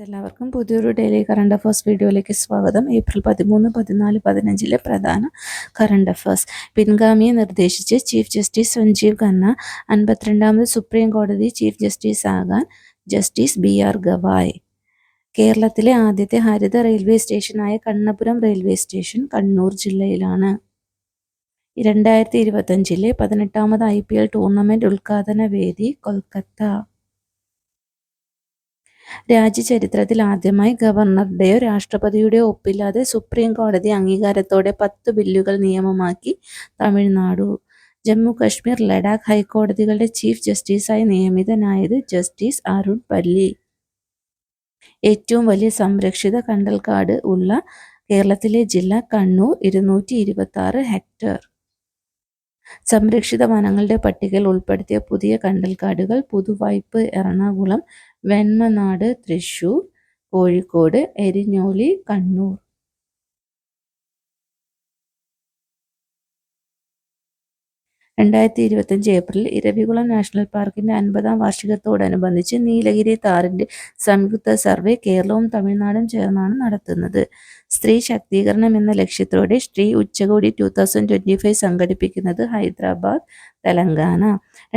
എല്ലാവർക്കും പുതിയൊരു daily current affairs വീഡിയോയിലേക്ക് സ്വാഗതം. ഏപ്രിൽ 13, 14, 15 പ്രധാന കറണ്ട് അഫേഴ്സ്. പിൻഗാമിയെ നിർദ്ദേശിച്ച് ചീഫ് ജസ്റ്റിസ് സഞ്ജീവ് ഖന്ന 52ാമത് സുപ്രീം കോടതി ചീഫ് ജസ്റ്റിസ് ആകാൻ ജസ്റ്റിസ് BR ഗവായ്. കേരളത്തിലെ ആദ്യത്തെ ഹരിത റെയിൽവേ സ്റ്റേഷനായ കണ്ണപുരം റെയിൽവേ സ്റ്റേഷൻ കണ്ണൂർ ജില്ലയിലാണ്. 2025 18ാമത് IPL ടൂർണമെന്റ് ഉദ്ഘാടന വേദി കൊൽക്കത്ത. രാജ്യചരിത്രത്തിൽ ആദ്യമായി ഗവർണറുടെയോ രാഷ്ട്രപതിയുടെയോ ഒപ്പില്ലാതെ സുപ്രീം കോടതി അംഗീകാരത്തോടെ 10 ബില്ലുകൾ നിയമമാക്കി തമിഴ്നാടു. ജമ്മു കശ്മീർ, ലഡാക്ക് ഹൈക്കോടതികളുടെ ചീഫ് ജസ്റ്റിസായി നിയമിതനായത് ജസ്റ്റിസ് അരുൺ പല്ലി. ഏറ്റവും വലിയ സംരക്ഷിത കണ്ടൽക്കാട് ഉള്ള കേരളത്തിലെ ജില്ല കണ്ണൂർ, 226 ഹെക്ടർ. സംരക്ഷിത വനങ്ങളുടെ പട്ടികയിൽ ഉൾപ്പെടുത്തിയ പുതിയ കണ്ടൽക്കാടുകൾ പുതുവൈപ്പ് എറണാകുളം, വെൺമനാട് തൃശൂർ, കോഴിക്കോട്, എരിഞ്ഞോലി കണ്ണൂർ. 2025 ഏപ്രിലിൽ ഇരവികുളം നാഷണൽ പാർക്കിന്റെ 50ാം വാർഷികത്തോടനുബന്ധിച്ച് നീലഗിരി താറിന്റെ സംയുക്ത സർവേ കേരളവും തമിഴ്നാടും ചേർന്നാണ് നടത്തുന്നത്. സ്ത്രീ ശാക്തീകരണം എന്ന ലക്ഷ്യത്തോടെ ശ്രീ ഉച്ചകോടി 2025 സംഘടിപ്പിക്കുന്നത് ഹൈദരാബാദ്, തെലങ്കാന.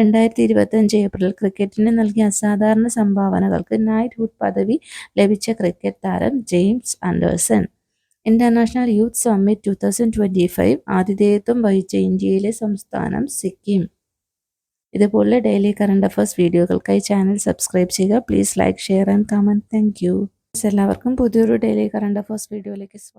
2025 ഏപ്രിലിൽ ക്രിക്കറ്റിന് നൽകിയ അസാധാരണ സംഭാവനകൾക്ക് നൈറ്റ്ഹുഡ് പദവി ലഭിച്ച ക്രിക്കറ്റ് താരം James Anderson. International youth summit 2025 ആതിഥേയത്വം വഹിച്ച ഇന്ത്യയിലെ സംസ്ഥാനം സിക്കിം. ഇതുപോലെ ഡെയിലി കറണ്ട് അഫേഴ്സ് വീഡിയോകൾക്കായി ചാനൽ സബ്സ്ക്രൈബ് ചെയ്യുക. Please like, share and comment. Thank you. എല്ലാവർക്കും പുതിയൊരു ഡെയിലി കറണ്ട് അഫേഴ്സ് വീഡിയോയിലേക്ക് സ്വാഗതം.